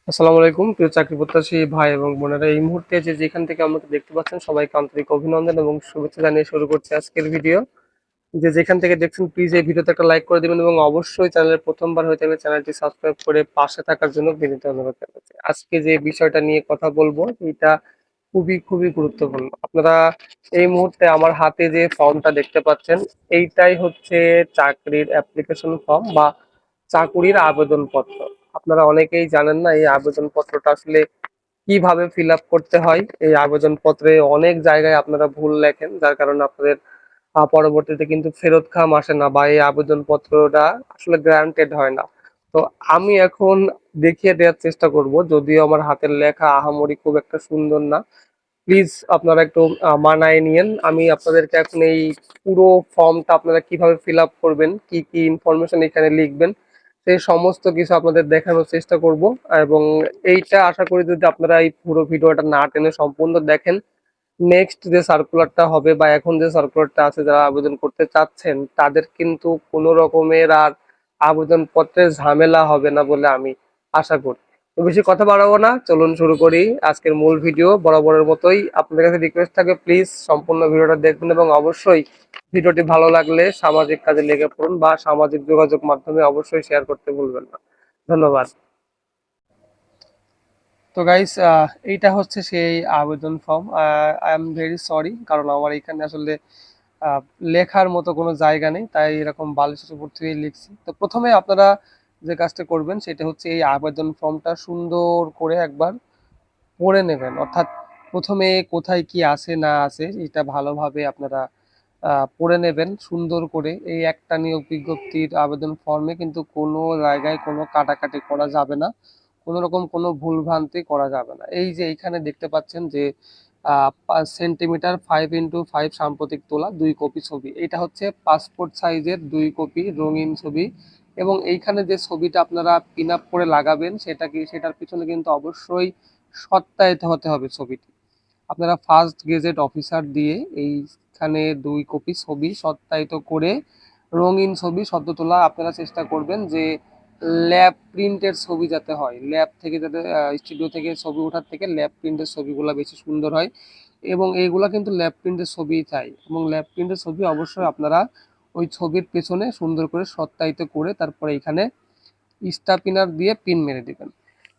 আসসালামু আলাইকুম প্রিয় চাকরি প্রত্যাশী ভাই এবং বোনেরা, এই মুহূর্তে যেখান থেকে আমাকে দেখতে পাচ্ছেন সবাইকে আন্তরিক অভিনন্দন এবং শুভেচ্ছা জানিয়ে শুরু করছি আজকের ভিডিও। যেখান থেকে দেখছেন প্লিজ এই ভিডিওতে একটা লাইক করে দিবেন এবং অবশ্যই চ্যানেলের প্রথমবার হয়ে থাকলে চ্যানেলটি সাবস্ক্রাইব করে পাশে থাকার জন্য বিনীত অনুরোধ জানাচ্ছি। আজকে যে বিষয়টা নিয়ে কথা বলবো এটা খুবই খুবই গুরুত্বপূর্ণ। আপনারা এই মুহূর্তে আমার হাতে যে ফর্মটা দেখতে পাচ্ছেন, এইটাই হচ্ছে চাকরির অ্যাপ্লিকেশন ফর্ম বা চাকুরির আবেদনপত্র। আপনারা অনেকেই জানেন না এই আবেদনপত্রটা আসলে কিভাবে ফিল আপ করতে হয়। এই আবেদনপত্রে অনেক জায়গায় আপনারা ভুল লেখেন, যার কারণে আপনাদের পরবর্তীতে কিন্তু ফেরত খাম আসে না বা এই আবেদনপত্রটা আসলে গ্রান্টেড হয় না। তো আমি এখন দেখিয়ে দেওয়ার চেষ্টা করব, যদিও আমার হাতের লেখা আহামরি খুব একটা সুন্দর না। প্লিজ আপনারা একটু মানায় নিয়েন। আমি আপনাদেরকে এখন এই পুরো ফর্মটা আপনারা কিভাবে ফিল আপ করবেন, কি কি ইনফরমেশন এখানে লিখবেন, সেই সমস্ত কিছু আপনাদের দেখানোর চেষ্টা করব। এবং এইটা আশা করি যদি আপনারা এই পুরো ভিডিওটা না টেনে সম্পূর্ণ দেখেন, নেক্সট যে সার্কুলারটা হবে বা এখন যে সার্কুলারটা আছে, যারা আবেদন করতে চাচ্ছেন তাদের কিন্তু কোনো রকমের আর আবেদনপত্রের ঝামেলা হবে না বলে আমি আশা করি। তো বেশি কথা বাড়াবো না, চলুন শুরু করি আজকের মূল ভিডিও। বরাবরের মতোই আপনাদের কাছে রিকোয়েস্ট থাকে, প্লিজ সম্পূর্ণ ভিডিওটা দেখবেন এবং অবশ্যই ভিডিওটি ভালো লাগলে সামাজিক কাজে লেগে পড়ুন বা সামাজিক যোগাযোগ মাধ্যমে অবশ্যই শেয়ার করতে ভুলবেন না। ধন্যবাদ। তো গাইস, এইটা হচ্ছে সেই আবেদন form. I am very sorry, কারণ আমার এখানে আসলে আহ, লেখার মতো কোনো জায়গা নেই, তাই এরকম বালিশের উপর থেকে লিখছি। তো প্রথমে আপনারা যে কাজটা করবেন সেটা হচ্ছে এই আবেদন ফর্মটা সুন্দর করে একবার পড়ে নেবেন। অর্থাৎ প্রথমে কোথায় কি আছে না আছে এটা ভালোভাবে আপনারা পড়ে নেবেন সুন্দর করে। এই একটা নিয়োগ বিজ্ঞপ্তির আবেদন ফর্মে কিন্তু কোনো জায়গায় কোনো কাটাকাটি করা যাবে না, কোনো রকম কোনো ভুলভ্রান্তি করা যাবে না। এই যে এইখানে দেখতে পাচ্ছেন যে 5 সেন্টিমিটার 5x5 সাম্প্রতিক তোলা 2 কপি ছবি, এটা হচ্ছে পাসপোর্ট সাইজের 2 কপি রঙিন ছবি। এবং এইখানে যে ছবিটা আপনারা পিন আপ করে লাগাবেন সেটা কি, সেটার পিছনে কিন্তু অবশ্যই সত্যায়িত হতে হবে ছবিটি। আপনারা ফার্স্ট গেজেট অফিসার দিয়ে এইখানে 2 কপি ছবি সত্যায়িত করে রঙিন ছবি সদ্য তোলা আপনারা চেষ্টা করবেন যে ল্যাব প্রিন্টের ছবি যাতে হয়, ল্যাব থেকে যাতে স্টুডিও থেকে ছবি ওঠার থেকে ল্যাব প্রিন্টের ছবিগুলো বেশি সুন্দর হয়। এবং এইগুলা কিন্তু ল্যাব প্রিন্টের ছবিই চাই, এবং ল্যাব প্রিন্টের ছবি অবশ্যই আপনারা ওই ছবির পেছনে সুন্দর করে সত্যায়িত করে তারপরে এখানে স্টাপিনার দিয়ে পিন মেরে দিবেন।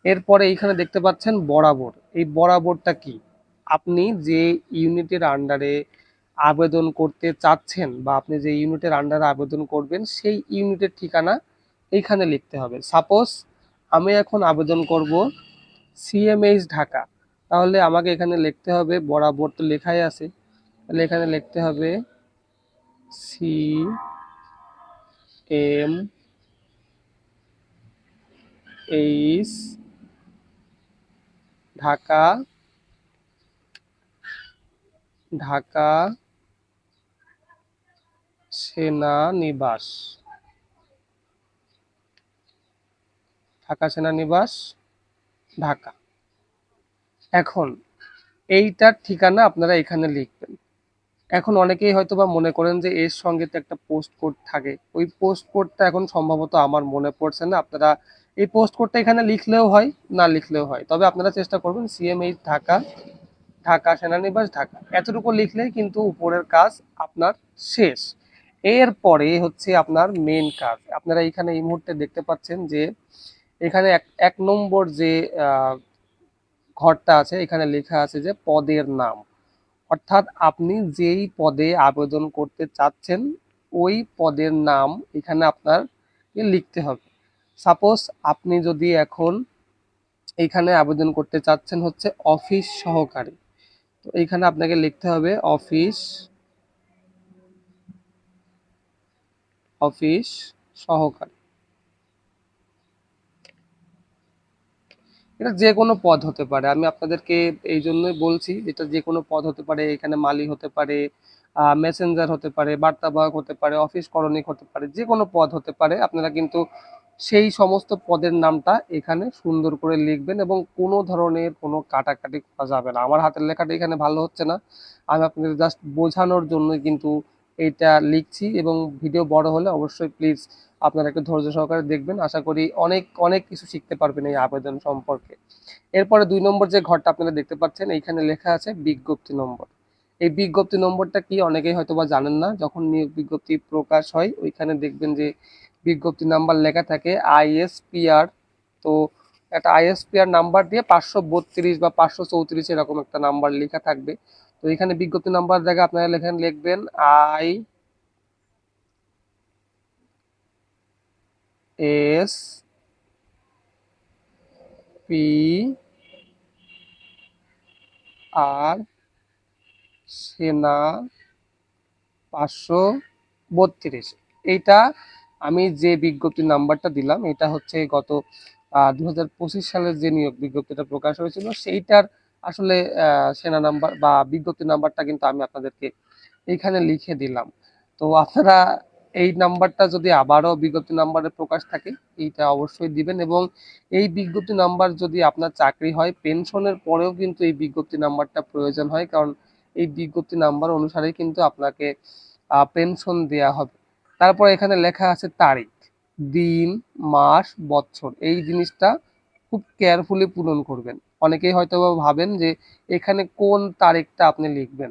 এরপরে এইখানে দেখতে পাচ্ছেন বরাবর। এই বরাবরটা কি? আপনি যে ইউনিটের আন্ডারে আবেদন করতে চাচ্ছেন বা আপনি যে ইউনিটের আন্ডারে আবেদন করবেন সেই ইউনিটের ঠিকানা এইখানে লিখতে হবে। সাপোজ আমি এখন আবেদন করব সিএমএইচ ঢাকা, তাহলে আমাকে এখানে লিখতে হবে, বরাবর তো লেখাই আছে, তাহলে এখানে লিখতে হবে C M H Dhaka, Dhaka সেনানিবাস, ঢাকা সেনানিবাস, ঢাকা। এখন এইটার ঠিকানা আপনারা এখানে লিখবেন। এখন অনেকেই হয়তোবা মনে করেন যে এর সঙ্গে তো একটা পোস্ট কোড থাকে, ওই পোস্ট কোডটা এখন সম্ভবত আমার মনে পড়ছে না। আপনারা এই পোস্ট কোডটা এখানে লিখলেও হয়, না লিখলেও হয়, তবে আপনারা চেষ্টা করবেন সিএমএইচ ঢাকা, ঢাকা সেনানিবাস, ঢাকা, এতটুকু লিখলেই কিন্তু উপরের কাজ আপনার শেষ। এরপরে হচ্ছে আপনার মেন কাজ। আপনারা এখানে এই মুহূর্তে দেখতে পাচ্ছেন যে এখানে এক এক নম্বর যে আহ, ঘরটা আছে, এখানে লেখা আছে যে পদের নাম। অর্থাৎ আপনি যেই পদে আবেদন করতে চাচ্ছেন ওই পদের নাম এখানে আপনার লিখতে হবে। সাপোজ আপনি যদি এখন এখানে আবেদন করতে চাচ্ছেন হচ্ছে অফিস সহকারী, তো এইখানে আপনাকে লিখতে হবে অফিস, অফিস সহকারী। এটা যে কোনো পদ হতে পারে, আমি আপনাদেরকে এই জন্যই বলছি এটা যে কোনো পদ হতে পারে। এখানে মালি হতে পারে, মেসেঞ্জার হতে পারে, বার্তাবাহক হতে পারে, অফিস করণিক হতে পারে, যে কোনো পদ হতে পারে। আপনারা কিন্তু সেই সমস্ত পদের নামটা এখানে সুন্দর করে লিখবেন এবং কোনো ধরনের কোনো কাটাকাটি করা যাবে না। আমার হাতের লেখাটা এখানে ভালো হচ্ছে না, আমি আপনাদের জাস্ট বোঝানোর জন্য কিন্তু এইটা লিখছি, এবং ভিডিও বড় হলে অবশ্যই প্লিজ আপনারা একটু ধৈর্য সহকারে দেখবেন। আশা করি অনেক অনেক কিছু শিখতে পারবেন এই আবেদন সম্পর্কে। এরপরে 2 নম্বর যে ঘরটা আপনারা দেখতে পাচ্ছেন, এইখানে লেখা আছে বিজ্ঞপ্তি নম্বর। এই বিজ্ঞপ্তি নম্বরটা কি অনেকেই হয়তোবা জানেন না। যখন নিয়োগ বিজ্ঞপ্তি প্রকাশ হয় ওইখানে দেখবেন যে বিজ্ঞপ্তি নাম্বার লেখা থাকে আইএসপিআর। তো একটা আইএসপিআর নাম্বার দিয়ে 532 বা 534 এরকম একটা নাম্বার লেখা থাকবে। তো এখানে বিজ্ঞপ্তি নাম্বার জায়গায় আপনারা লিখবেন ISPR সেনা 532। এইটা আমি যে বিজ্ঞপ্তি নাম্বারটা দিলাম এটা হচ্ছে গত 2025 সালের যে নিয়োগ বিজ্ঞপ্তিটা প্রকাশ হয়েছিল সেইটার আসলে সেনা নাম্বার বা বিজ্ঞপ্তি নাম্বারটা কিন্তু আমি আপনাদেরকে এইখানে লিখে দিলাম। তো আপনারা এই নাম্বারটা যদি আবারও বিজ্ঞপ্তি নাম্বারে প্রকাশ থাকে এইটা অবশ্যই দিবেন, এবং এই বিজ্ঞপ্তি নাম্বার যদি আপনার চাকরি হয় পেনশনের পরেও কিন্তু এই বিজ্ঞপ্তি নাম্বারটা প্রয়োজন হয়, কারণ এই বিজ্ঞপ্তি নাম্বার অনুসারেই কিন্তু আপনাকে পেনশন দেয়া হবে। তারপর এখানে লেখা আছে তারিখ, দিন, মাস, বছর। এই জিনিসটা খুব কেয়ারফুলি পূরণ করবেন। অনেকেই হয়তো ভাবেন যে এখানে কোন তারিখটা আপনি লিখবেন।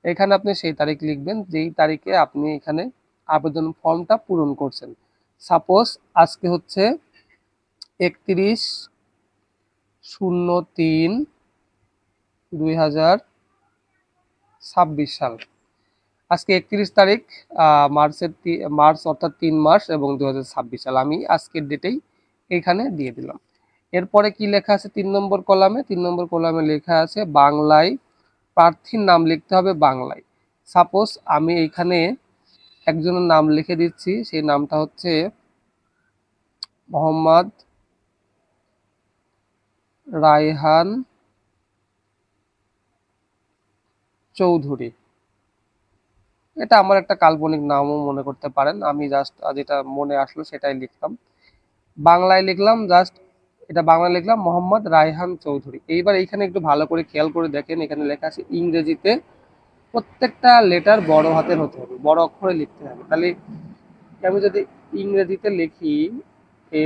এখানে আপনি সেই তারিখ লিখবেন যেই তারিখে আপনি এখানে আবেদন ফর্মটা পূরণ করছেন। সাপোজ আজকে হচ্ছে 31/03/2026 সাল। আজকে 31 তারিখ, মার্চ অর্থাৎ 3 মাস এবং 2026 সাল। আমি আজকের ডেটেই এখানে দিয়ে দিলাম। এরপরে কি লেখা আছে 3 নম্বর কলামে? 3 নম্বর কলামে লেখা আছে বাংলায়, প্রার্থীর নাম লিখতে হবে বাংলায়। সাপোজ আমি এইখানে একজনের নাম লিখে দিচ্ছি, সেই নামটা হচ্ছে মোহাম্মদ রায়হান চৌধুরী। এটা আমার একটা কাল্পনিক নামও মনে করতে পারেন, আমি জাস্ট যেটা মনে আসলো সেটাই লিখলাম। বাংলায় লিখলাম, জাস্ট এটা বাংলায় লিখলাম মোহাম্মদ রায়হান চৌধুরী। এইবার এইখানে একটু ভালো করে খেয়াল করে দেখেন, এখানে লেখা আছে ইংরেজিতে প্রত্যেকটা লেটার বড় হাতের হতে হবে, বড় অক্ষরে লিখতে হবে। তাহলে আমি যদি ইংরেজিতে লিখি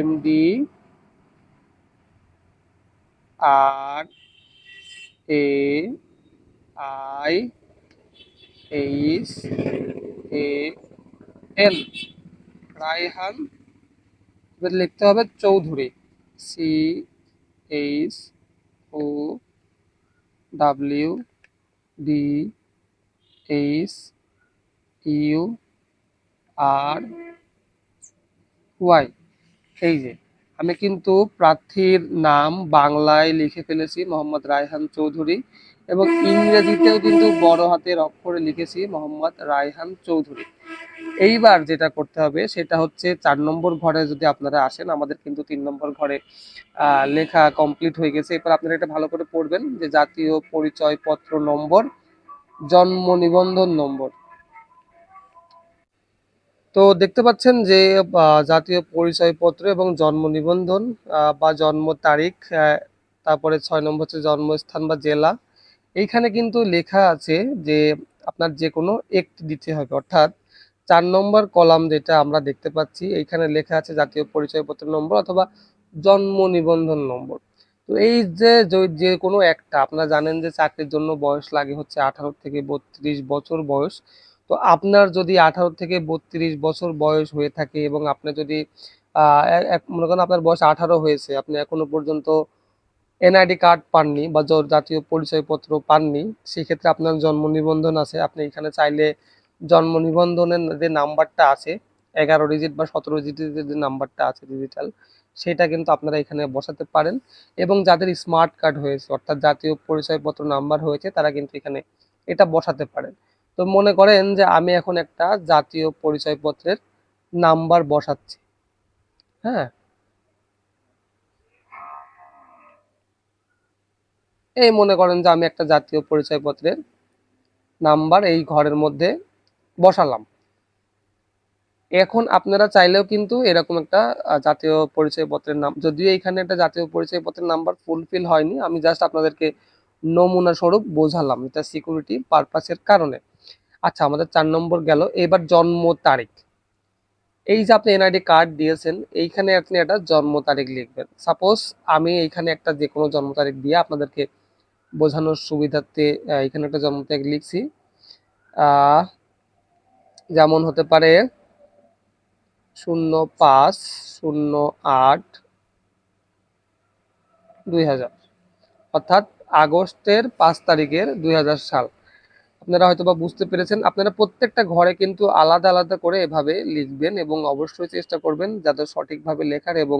MDRAIHAN, রায়হান, এবার লিখতে হবে চৌধুরী, CHOWDHURY। এই যে আমি কিন্তু প্রার্থীর নাম বাংলায় লিখে ফেলেছি মোহাম্মদ রায়হান চৌধুরী, এবং ইংরেজিতেও কিন্তু বড় হাতের অক্ষরে লিখেছি মোহাম্মদ রায়হান চৌধুরী। এইবার যেটা করতে হবে সেটা হচ্ছে 4 নম্বর ঘরে যদি আপনারা আসেন, আমাদের কিন্তু 3 নম্বর ঘরে লেখা কমপ্লিট হয়ে গেছে। এরপর আপনারা এটা ভালো করে পড়বেন যে জাতীয় পরিচয়পত্র নম্বর, জন্ম নিবন্ধন নম্বর। তো দেখতে পাচ্ছেন যে জাতীয় পরিচয়পত্র এবং জন্ম নিবন্ধন বা জন্ম তারিখ, তারপরে 6 নম্বর হচ্ছে জন্মস্থান বা জেলা। এইখানে কিন্তু লেখা আছে যে আপনার যে কোনো একটি দিতে হবে, অর্থাৎ 4 নম্বর কলাম যেটা আমরা দেখতে পাচ্ছি এইখানে লেখা আছে জাতীয় পরিচয়পত্র নম্বর অথবা জন্ম নিবন্ধন নম্বর। তো এই যে যে কোনো একটা, আপনারা জানেন যে চাকরির জন্য বয়স লাগে হচ্ছে 18 থেকে 32 বছর বয়স। তো আপনার যদি 18 থেকে 32 বছর বয়স হয়ে থাকে এবং আপনি যদি মনে করেন আপনার বয়স 18 হয়েছে, আপনি এখনো পর্যন্ত এনআইডি কার্ড পাননি বা জাতীয় পরিচয়পত্র পাননি, সেক্ষেত্রে আপনার জন্ম নিবন্ধন আছে, আপনি এখানে চাইলে জন্ম নিবন্ধনের যে নাম্বারটা আছে 11 ডিজিট বা 17 ডিজিটের যে নাম্বারটা আছে ডিজিটাল, সেটা কিন্তু আপনারা এখানে বসাতে পারেন। এবং যাদের স্মার্ট কার্ড হয়েছে অর্থাৎ জাতীয় পরিচয়পত্র নাম্বার হয়েছে তারা কিন্তু এখানে এটা বসাতে পারেন। তো মনে করেন যে আমি এখন একটা জাতীয় পরিচয়পত্রের নাম্বার বসাচ্ছি। হ্যাঁ, এই মনে করেন যে আমি একটা জাতীয় পরিচয়পত্রের নাম্বার এই ঘরের মধ্যে বসালাম। এখন আপনারা চাইলেও কিন্তু এরকম একটা জাতীয় পরিচয়পত্রের নাম, যদিও এখানে একটা জাতীয় পরিচয়পত্রের নাম্বার ফুলফিল হয়নি, আমি জাস্ট আপনাদেরকে নমুনা স্বরূপ বোঝালাম, এটা সিকিউরিটি পারপাসের কারণে। আচ্ছা, আমাদের 4 নম্বর গেল। এবার জন্ম তারিখ। এই যে আপনি এনআইডি কার্ড দিয়েছেন, এইখানে আপনি একটা জন্ম তারিখ লিখবেন। সাপোজ আমি এইখানে একটা যে কোনো জন্ম তারিখ দিয়ে আপনাদেরকে বোঝানোর সুবিধার্থে এখানে একটা জন্ম তারিখ লিখছি। আহ, যেমন হতে পারে 05/08/2000, অর্থাৎ আগস্টের 5 তারিখের 2000 সাল। আপনারা হয়তোবা বুঝতে পেরেছেন। আপনারা প্রত্যেকটা ঘরে কিন্তু আলাদা আলাদা করে এভাবে লিখবেন এবং অবশ্যই চেষ্টা করবেন যাতে সঠিকভাবে লেখার এবং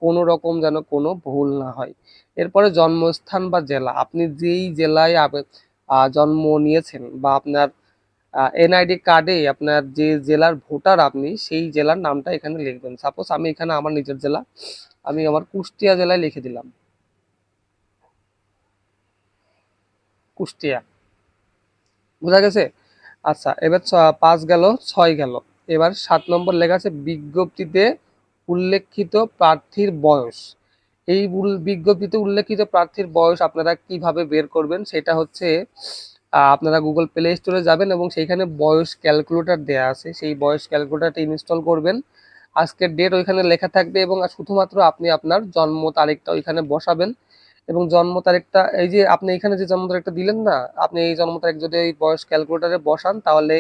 কোনো রকম যেন কোনো ভুল না হয়। এরপরে জন্মস্থান বা জেলা, আপনি যেই জেলায় জন্ম নিয়েছেন বা আপনার এনআইডি কার্ডে আপনার যে জেলার ভোটার আপনি সেই জেলার নামটা এখানে লিখবেন। সাপোজ আমি এখানে আমার নিজের জেলা, আমি আমার কুষ্টিয়া জেলায় লিখে দিলাম, কুষ্টিয়া। বোঝা গেছে? আচ্ছা, এবার 5 গেল, 6 গেল। এবার 7 নম্বর লেখা আছে বিজ্ঞপ্তিতে উল্লেখিত প্রার্থীর বয়স। এই বিজ্ঞপ্তিতে উল্লেখিত প্রার্থীর বয়স আপনারা কিভাবে বের করবেন সেটা হচ্ছে, আপনারা গুগল প্লে স্টোরে যাবেন এবং সেইখানে বয়স ক্যালকুলেটর দেয়া আছে, সেই বয়স ক্যালকুলেটরটা ইনস্টল করবেন। আজকের ডেট ওইখানে লেখা থাকবে এবং শুধুমাত্র আপনি আপনার জন্ম তারিখটা ওইখানে বসাবেন। এবং জন্ম তারিখটা, এই যে আপনি এখানে যে জন্ম তারিখটা দিলেন না, আপনি এই জন্ম তারিখ যদি এই বয়স ক্যালকুলেটরে বসান তাহলে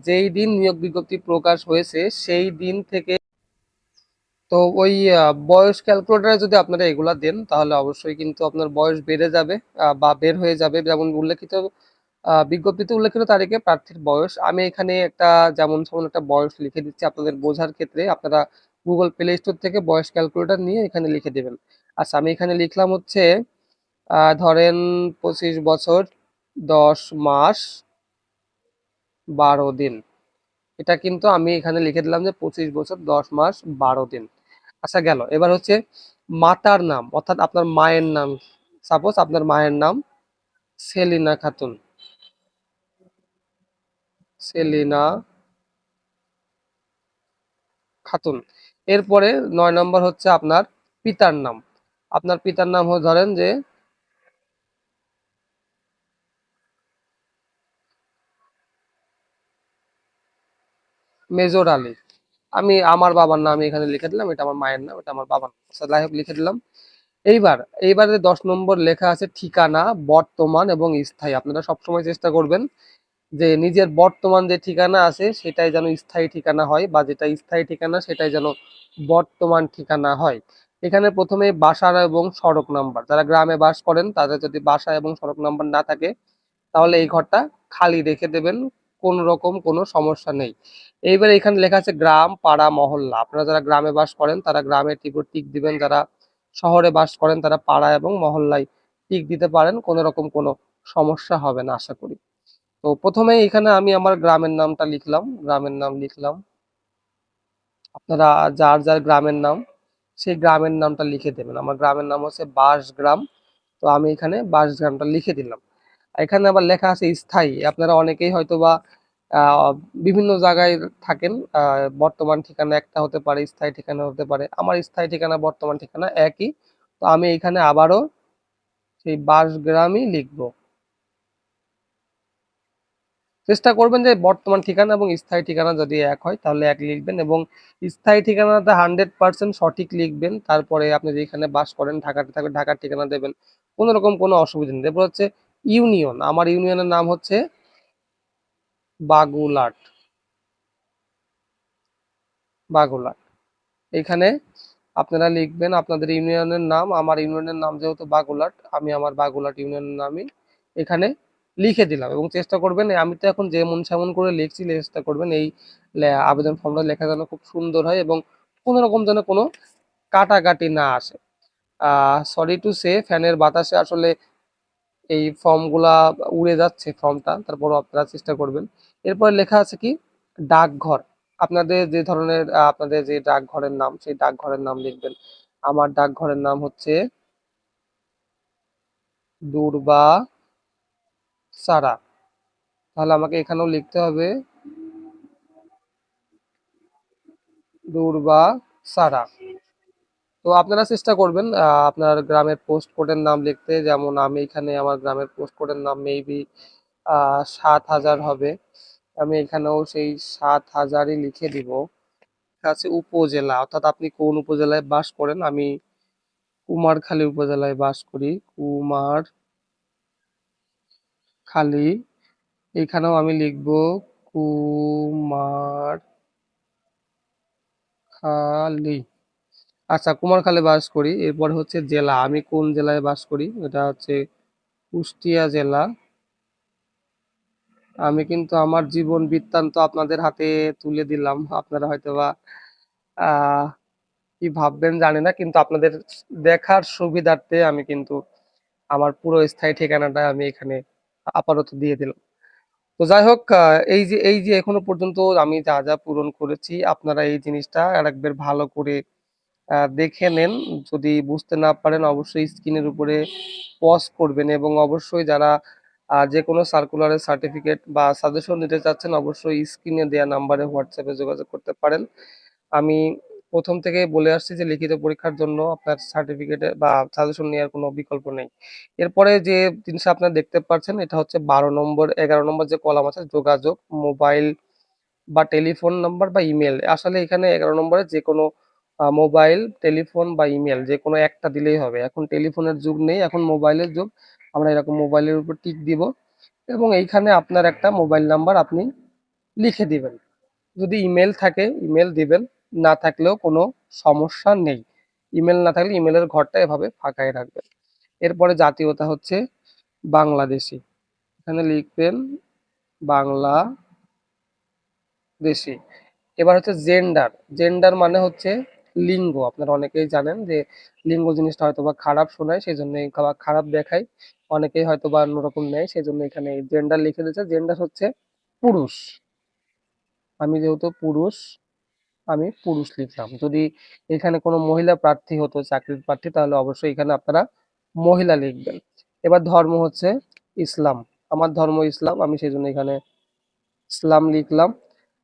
যেই দিন নিয়োগ বিজ্ঞপ্তি প্রকাশ হয়েছে সেই দিন থেকে, তো ওই বয়স ক্যালকুলেটরে যদি আপনারা এগুলা দেন তাহলে অবশ্যই কিন্তু আপনার বয়স বেড়ে যাবে বা বের হয়ে যাবে। যেমন উল্লেখিত বিজ্ঞপ্তিতে উল্লেখিত তারিখে প্রার্থীর বয়স, আমি এখানে একটা যেমন যেমন একটা বয়স লিখে দিচ্ছি আপনাদের বোঝার ক্ষেত্রে। আপনারা গুগল প্লে স্টোর থেকে বয়স ক্যালকুলেটর নিয়ে এখানে লিখে দেবেন। আচ্ছা, আমি এখানে লিখলাম হচ্ছে ধরেন 25 বছর 10 মাস 12 দিন। এটা কিন্তু আমি এখানে লিখে দিলাম যে 25 বছর 10 মাস 12 দিন। আচ্ছা, গেল। এবার হচ্ছে মাতার নাম, অর্থাৎ আপনার মায়ের নাম। সাপোজ আপনার মায়ের নাম সেলিনা খাতুন, সেলিনা খাতুন। এরপরে 9 নম্বর হচ্ছে আপনার পিতার নাম। আপনার পিতার নাম ধরেন যে মেজর আলী। আমি আমার বাবার নাম এখানে লিখে দিলাম, এটা আমার মায়ের নাম, এটা আমার বাবার নাম। আচ্ছা, যাই হোক, লিখে দিলাম। এইবার এইবারে 10 নম্বর লেখা আছে ঠিকানা, বর্তমান এবং স্থায়ী। আপনারা সবসময় চেষ্টা করবেন যে নিজের বর্তমান যে ঠিকানা আছে সেটাই যেন স্থায়ী ঠিকানা হয়, বা যেটা স্থায়ী ঠিকানা সেটাই যেন বর্তমান ঠিকানা হয়। এখানে প্রথমে বাসা এবং সড়ক নাম্বার, যারা গ্রামে বাস করেন তাদের যদি বাসা এবং সড়ক নাম্বার না থাকে তাহলে এই ঘরটা খালি রেখে দেবেন, কোন রকম কোনো সমস্যা নেই। এইবার এখানে লেখা আছে গ্রাম, পাড়া, মহল্লা। আপনারা যারা গ্রামে বাস করেন তারা গ্রামে টিক দিবেন, যারা শহরে বাস করেন তারা পাড়া এবং মহল্লায় টিক দিতে পারেন, কোনো রকম কোনো সমস্যা হবে না আশা করি। তো প্রথমে এখানে আমি আমার গ্রামের নামটা লিখলাম, গ্রামের নাম লিখলাম। আপনারা যার যার গ্রামের নাম সেই গ্রামের নামটা লিখে দেবেন। আমার গ্রামের নাম হচ্ছে বাঁশগ্রাম, তো আমি এখানে বাঁশগ্রামটা লিখে দিলাম। এখানে আবার লেখা আছে স্থায়ী। আপনারা অনেকেই হয়তোবা আহ, বিভিন্ন জায়গায় থাকেন, বর্তমান ঠিকানা একটা হতে পারে, স্থায়ী ঠিকানা হতে পারে। আমার স্থায়ী ঠিকানা বর্তমান ঠিকানা একই, তো আমি এখানে আবারও সেই বাঁশগ্রামই লিখবো। চেষ্টা করবেন যে বর্তমান ঠিকানা এবং স্থায়ী ঠিকানা যদি এক হয় তাহলে এক লিখবেন, এবং স্থায়ী ঠিকানাটা 100% সঠিক লিখবেন। তারপরে আপনি যেখানে বাস করেন ঢাকাতে থাকবে ঢাকার ঠিকানা দেবেন, কোনো রকম কোনো অসুবিধা নেই। তারপর হচ্ছে ইউনিয়ন, আমার ইউনিয়নের নাম হচ্ছে বাগুলাট, বাগুলাট। এখানে আপনারা লিখবেন আপনাদের ইউনিয়নের নাম। আমার ইউনিয়নের নাম যেহেতু বাগুলাট, আমি আমার বাগুলাট ইউনিয়নের নামই এখানে লিখে দিলাম। এবং চেষ্টা করবেন, আমি তো এখন যেমন সেমন করে লিখছি, চেষ্টা করবেন এই আবেদন ফর্মটা লেখা যেন খুব সুন্দর হয় এবং কোনো রকম যেন কোনো কাটাকাটি না আসে। সরি টু সে, ফ্যানের বাতাসে আসলে এই ফর্মগুলা উড়ে যাচ্ছে ফর্মটা, তারপরও আপনারা চেষ্টা করবেন। এরপরে লেখা আছে কি ডাকঘর। আপনাদের যে ধরনের আপনাদের যে ডাকঘরের নাম সেই ডাকঘরের নাম লিখবেন। আমার ডাকঘরের নাম হচ্ছে দূর্বা সারা, তাহলে আমাকে এখানেও লিখতে হবে দূর্বা সারা। তো আপনারা চেষ্টা করবেন আপনার গ্রামের পোস্ট কোডের নাম লিখতে। যেমন আমি এখানে আমার গ্রামের পোস্ট কোডের নাম মেবি 7,000 হবে। আমি এখানেও সেই 7,000ই লিখে দিব। আছে উপজেলা, অর্থাৎ আপনি কোন উপজেলায় বাস করেন। আমি কুমারখালী উপজেলায় বাস করি। কুমারখালী, এখানেও আমি লিখব কুমারখালী। আচ্ছা, কুমারখালী বাস করি। এরপর হচ্ছে জেলা, আমি কোন জেলায় বাস করি, এটা হচ্ছে কুষ্টিয়া জেলা। আমি কিন্তু আমার জীবন বৃত্তান্ত আপনাদের হাতে তুলে দিলাম। আপনারা হয়তোবা আহ কি ভাববেন জানি না, কিন্তু আপনাদের দেখার সুবিধার্থে আমি কিন্তু আমার পুরো স্থায়ী ঠিকানাটা আমি এখানে আপাতত দিয়ে দিলাম। তো যাই হোক, এই যে এখনো পর্যন্ত আমি যা যা পূরণ করেছি, আপনারা এই জিনিসটা আরেকবার ভালো করে দেখে নেন। যদি বুঝতে না পারেন অবশ্যই স্ক্রিনের উপরে পজ করবেন, এবং অবশ্যই যারা যে কোনো সার্কুলারের সার্টিফিকেট বা সাজেশন নিতে চাচ্ছেন অবশ্যই স্ক্রিনে দেওয়া নাম্বারে হোয়াটসঅ্যাপে যোগাযোগ করতে পারেন। আমি প্রথম থেকে বলে আসছি যে লিখিত পরীক্ষার জন্য আপনার সার্টিফিকেটে বা সাজেশন নেওয়ার কোনো বিকল্প নেই। এরপরে যে জিনিসটা আপনারা দেখতে পাচ্ছেন, এটা হচ্ছে 12 নম্বর 11 নম্বর যে কলাম আছে, যোগাযোগ, মোবাইল বা টেলিফোন নাম্বার বা ইমেল। আসলে এখানে 11 নম্বরে যে কোনো মোবাইল, টেলিফোন বা ইমেল যে কোনো একটা দিলেই হবে। এখন টেলিফোনের যুগ নেই, এখন মোবাইলের যুগ। আমরা এরকম মোবাইলের উপর টিক দিব, এবং এইখানে আপনার একটা মোবাইল নাম্বার আপনি লিখে দিবেন। যদি ইমেল থাকে ইমেল দিবেন, না থাকলেও কোনো সমস্যা নেই। ইমেল না থাকলে ইমেলের ঘরটা এভাবে ফাঁকাই রাখবেন। এরপরে জাতীয়তা হচ্ছে বাংলাদেশি, এখানে লিখবেন বাংলাদেশি। এবার হচ্ছে জেন্ডার। জেন্ডার মানে হচ্ছে লিঙ্গ। আপনারা অনেকেই জানেন যে লিঙ্গ জিনিসটা হয়তো বা খারাপ শোনায়, সেই জন্য খারাপ দেখায়, অনেকেই হয়তো বা অন্যরকম নেয়, সেই জন্য এখানে জেন্ডার লিখে দিয়েছে। জেন্ডার হচ্ছে পুরুষ। আমি যেহেতু পুরুষ, আমি পুরুষ লিখলাম। যদি এখানে কোনো মহিলা প্রার্থী হতো, চাকরির প্রার্থী, তাহলে অবশ্যই এখানে আপনারা মহিলা লিখবেন। এবার ধর্ম হচ্ছে ইসলাম। আমার ধর্ম ইসলাম, আমি সেই জন্য এখানে ইসলাম লিখলাম।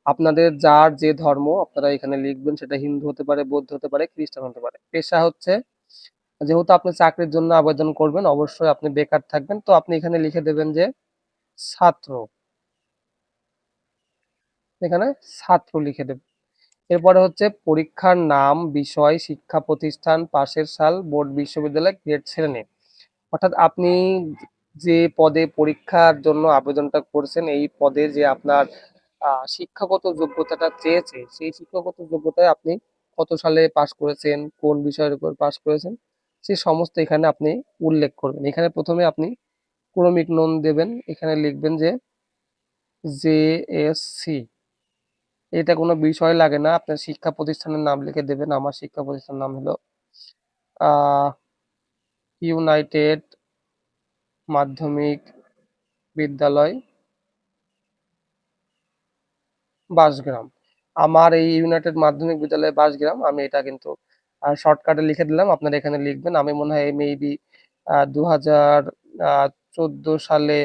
আপনাদের যার যে ধর্ম আপনারা এখানে লিখবেন, সেটা হিন্দু হতে পারে, বৌদ্ধ হতে পারে, খ্রিস্টান হতে পারে। পেশা হচ্ছে, যেহেতু আপনি চাকরির জন্য আবেদন করবেন, অবশ্যই আপনি বেকার থাকবেন, তো আপনি এখানে লিখে দেবেন যে ছাত্র। এখানে ছাত্র লিখে দেবেন। এরপরে হচ্ছে পরীক্ষার নাম, বিষয়, শিক্ষা প্রতিষ্ঠান, পাশের সাল, বোর্ড, বিশ্ববিদ্যালয়, গ্রেড, শ্রেণী। অর্থাৎ আপনি যে পদে পরীক্ষার জন্য আবেদনটা করছেন, এই পদে যে আপনার শিক্ষাগত যোগ্যতাটা চেয়েছে, সেই শিক্ষাগত যোগ্যতায় আপনি কত সালে পাশ করেছেন, কোন বিষয়ের উপর পাশ করেছেন, সেই সমস্ত এখানে আপনি উল্লেখ করবেন। এখানে প্রথমে আপনি ক্রমিক নং দেবেন। এখানে লিখবেন যে জেএসসি। এটা কোনো বিষয় লাগে না, আপনার শিক্ষা প্রতিষ্ঠানের নাম লিখে দেবেন। আমার শিক্ষা প্রতিষ্ঠানের নাম হলো আহ ইউনাইটেড মাধ্যমিক বিদ্যালয়, বাঁশগ্রাম। আমার এই ইউনাইটেড মাধ্যমিক বিদ্যালয় বাঁশগ্রাম, আমি এটা কিন্তু শর্টকাটে লিখে দিলাম। আপনারা এখানে লিখবেন। আমি মনে হয় মেবি 2014 সালে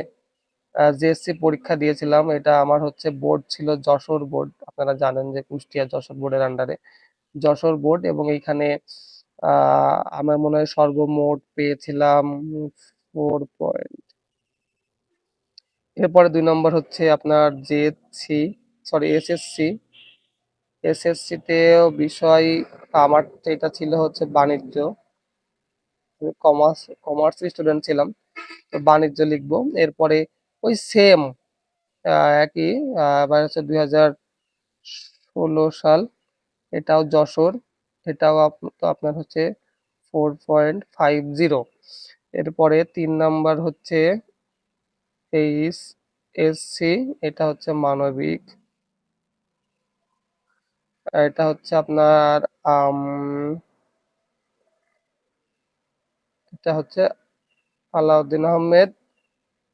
জেএসসি পরীক্ষা দিয়েছিলাম। এটা আমার হচ্ছে বোর্ড ছিল যশোর বোর্ড। আপনারা জানেন যে কুষ্টিয়া যশোর বোর্ডের আন্ডারে যশোর বোর্ড, এবং এইখানে আমার মনে হয় সর্বমোট পেয়েছিলাম 4 পয়েন্ট। এরপরে 2 নম্বর হচ্ছে আপনার জেএসসি, সরি এসএসসি। এসএসসিতেও বিষয় আমার এটা ছিল হচ্ছে বাণিজ্য। আমি কমার্স স্টুডেন্ট ছিলাম, তো বাণিজ্য লিখবো। এরপরে ওই সেম একই, এবার হচ্ছে 2016 সাল, এটাও যশোর। এটাও তো আপনার হচ্ছে 4.50। এরপরে 3 নম্বর হচ্ছে এইচ এসসি, এটা হচ্ছে মানবিক। এটা হচ্ছে আপনার আম, এটা হচ্ছে আলাউদ্দিন আহমেদ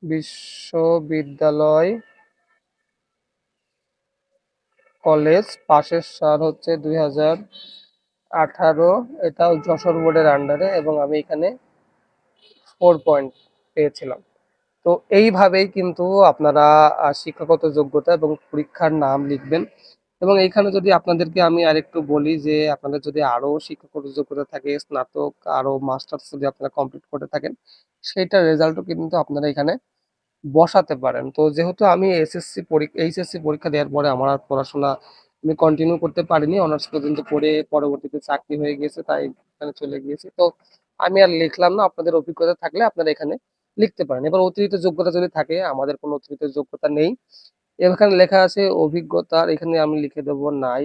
বিশ্ববিদ্যালয় কলেজ, পাশের সাল হচ্ছে 2018। এটাও যশোর বোর্ডের আন্ডারে, এবং আমি এখানে 4 পয়েন্ট পেয়েছিলাম। তো এইভাবেই কিন্তু আপনারা শিক্ষাগত যোগ্যতা এবং পরীক্ষার নাম লিখবেন। এবং এইখানে যদি আপনাদেরকে আমি আরেকটু বলি যে আপনাদের যদি আরো শিক্ষাগত যোগ্যতা থাকে, স্নাতক আরো মাস্টার্স যদি আপনারা কমপ্লিট করে থাকেন, সেইটার রেজাল্টও কিন্তু আপনারা এখানে বসাতে পারেন। তো যেহেতু আমি এইচএসসি পরীক্ষা দেওয়ার পরে আমার আর পড়াশোনা আমি কন্টিনিউ করতে পারিনি, অনার্স পর্যন্ত পড়ে পরবর্তীতে চাকরি হয়ে গিয়েছে, তাই এখানে চলে গিয়েছি। তো আমি আর লিখলাম না। আপনাদের অভিজ্ঞতা থাকলে আপনারা এখানে লিখতে পারেন। এবার অতিরিক্ত যোগ্যতা যদি থাকে, আমাদের কোনো অতিরিক্ত যোগ্যতা নেই। এখানে লেখা আছে অভিজ্ঞতার, এখানে আমি লিখে দেবো নাই,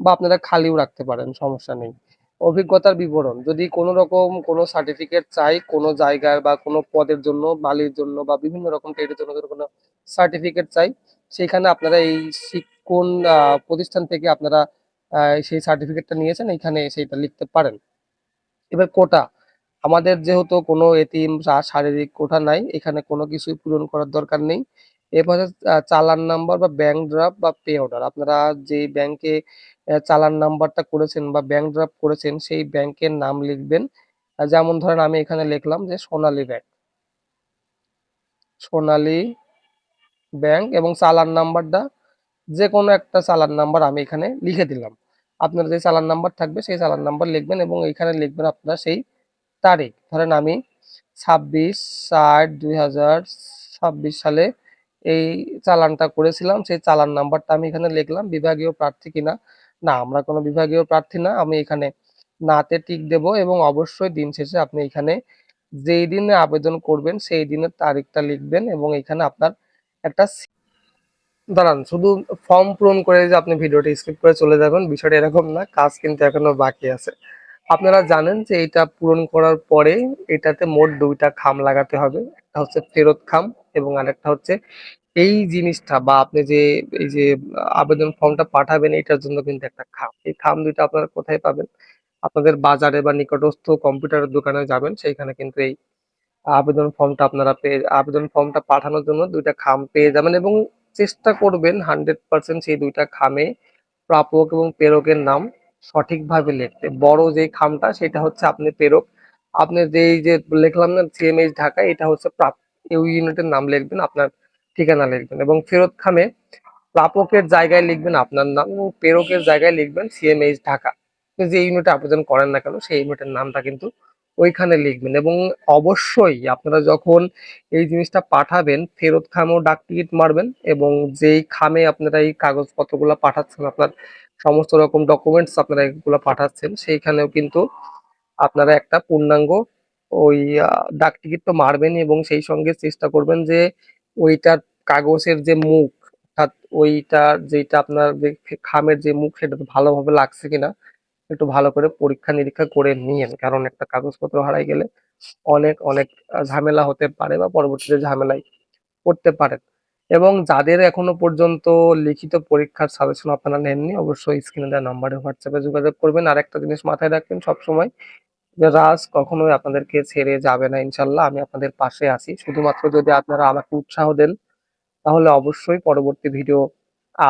বা আপনারা খালিও রাখতে পারেন, সমস্যা নেই। অভিজ্ঞতার বিবরণ, যদি কোনো রকম কোনো সার্টিফিকেট চাই কোনো জায়গার বা কোনো পদের জন্য, বালির জন্য বা বিভিন্ন রকম ট্রেডের জন্য যদি কোনো সার্টিফিকেট চাই, সেখানে আপনারা এই কোন প্রতিষ্ঠান থেকে আপনারা সেই সার্টিফিকেটটা নিয়েছেন এখানে সেইটা লিখতে পারেন। এবার কোটা, আমাদের যেহেতু কোনো এতিম বা শারীরিক কোটা নাই, এখানে কোনো কিছুই পূরণ করার দরকার নেই। এরপরে চালান নাম্বার বা ব্যাংক ড্রাফট বা পে অর্ডার, আপনারা যে ব্যাংকে চালান নাম্বারটা করেছেন বা ব্যাংক ড্রাফট করেছেন সেই ব্যাংকের নাম লিখবেন। যেমন ধরেন আমি এখানে লিখলাম যে সোনালী ব্যাংক, সোনালী ব্যাংক, এবং চালান নাম্বারটা যে কোনো একটা চালান নাম্বার আমি এখানে লিখে দিলাম। আপনার যে চালান নাম্বার থাকবে সেই চালান নাম্বার লিখবেন এবং এখানে লিখবেন আপনার সেই তারিখ। ধরেন আমি 26/7/2026 সালে এই চালানটা করেছিলাম, সেই চালান নাম্বারটা আমি এখানে লিখলাম। বিভাগীয় প্রার্থী কিনা, না আমরা কোনো বিভাগীয় প্রার্থী না, আমি এখানে নাতে টিক দেব। এবং অবশ্যই দিন শেষে আপনি এখানে যেই দিনে আবেদন করবেন সেই দিনের তারিখটা লিখবেন এবং এখানে আপনার একটা দাঁড়ান, শুধু ফর্ম পূরণ করে যে আপনি ভিডিওটা স্কিপ করে চলে যাবেন, বিষয়টা এরকম না, কাজ কিন্তু এখনো বাকি আছে। আপনারা জানেন যে এটা পূরণ করার পরে এটাতে মোট দুইটা খাম লাগাতে হবে, একটা হচ্ছে ফেরত খাম এবং আরেকটা হচ্ছে এই জিনিসটা বা আপনি যে এই যে আবেদন ফর্মটা পাঠাবেন এটার জন্য কিন্তু একটা খাম। এই খাম দুইটা আপনারা কোথায় পাবেন? আপনাদের বাজারে বা নিকটস্থ কম্পিউটারের দোকানে যাবেন, সেইখানে কিন্তু এই আবেদন ফর্মটা পাঠানোর জন্য দুইটা খাম পেয়ে যাবেন। এবং চেষ্টা করবেন 100% সেই দুইটা খামে প্রাপক এবং প্রেরকের নাম সঠিকভাবে লিখতে। বড় যে খামটা সেটা হচ্ছে আপনি প্রেরক, আপনি যে এই যে লিখলাম না সিএমএইচ ঢাকা, এটা হচ্ছে প্রাপক, এই ইউনিটের নাম লিখবেন, আপনার ঠিকানা লিখবেন। এবং ফেরত খামে প্রাপকের জায়গায় লিখবেন আপনার নাম এবং প্রেরকের জায়গায় লিখবেন সিএমএইচ ঢাকা। আপনি যে ইউনিটে আবেদন করেন না কেন সেই ইউনিটের নামটা কিন্তু ওইখানে লিখবেন। এবং অবশ্যই আপনারা যখন এই জিনিসটা পাঠাবেন ফেরত খামেও ডাক টিকিট মারবেন এবং যেই খামে আপনারা এই কাগজপত্রগুলো পাঠাচ্ছেন, আপনার সমস্ত রকম ডকুমেন্টস আপনারা এগুলো পাঠাচ্ছেন, সেইখানেও কিন্তু আপনারা একটা পূর্ণাঙ্গ ওই ডাক টিকিট তো মারবেনই এবং সেই সঙ্গে চেষ্টা করবেন যে ওইটার কাগজের যে মুখ, অর্থাৎ ওইটার যেটা আপনার যে খামের যে মুখ সেটা তো ভালোভাবে লাগছে কিনা একটু ভালো করে পরীক্ষা নিরীক্ষা করে নিয়েন, কারণ একটা কাগজপত্র হারাই গেলে অনেক অনেক ঝামেলা হতে পারে বা পরবর্তীতে ঝামেলায় পড়তে পারেন। এবং যাদের এখনো পর্যন্ত লিখিত পরীক্ষার সাজেশন আপনারা নেননি, অবশ্যই স্ক্রিনে দেওয়া নাম্বারে হোয়াটসঅ্যাপে যোগাযোগ করবেন। আর একটা জিনিস মাথায় রাখবেন সবসময়, যে রাজ কখনোই আপনাদেরকে ছেড়ে যাবে না, ইনশাল্লাহ আমি আপনাদের পাশে আছি। শুধুমাত্র যদি আপনারা আমাকে উৎসাহ দেন তাহলে অবশ্যই পরবর্তী ভিডিও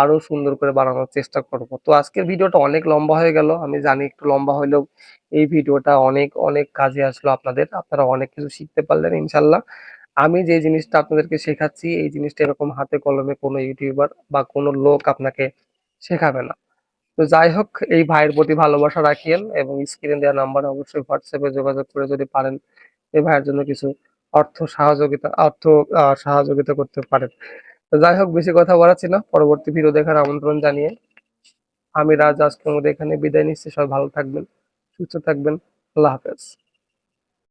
আরো সুন্দর করে বানানোর চেষ্টা করব। তো আজকের ভিডিওটা অনেক লম্বা হয়ে গেল, আমি জানি একটু লম্বা হলেও এই ভিডিওটা অনেক অনেক কাজে আসলো আপনাদের, আপনারা অনেক কিছু শিখতে পারলেন ইনশাল্লাহ। আমি যে জিনিসটা আপনাদেরকে শেখাচ্ছি এই জিনিসটা এরকম হাতে কলমে কোনো ইউটিউবার বা কোনো লোক আপনাকে শেখাবে না। তো যাই হোক, এই ভাইয়ের প্রতি ভালোবাসা রাখিয়েন এবং স্ক্রিনে দেওয়া নাম্বারে অবশ্যই হোয়াটসঅ্যাপে যোগাযোগ করে যদি পারেন এই ভাইয়ের জন্য কিছু অর্থ সহযোগিতা করতে পারেন। তো যাই হোক, বেশি কথা বাড়াচ্ছি না, পরবর্তী ভিডিও দেখার আমন্ত্রণ জানিয়ে আমি রাজ আজকের মধ্যে এখানে বিদায় নিচ্ছি। সবাই ভালো থাকবেন, সুস্থ থাকবেন। আল্লাহ হাফেজ।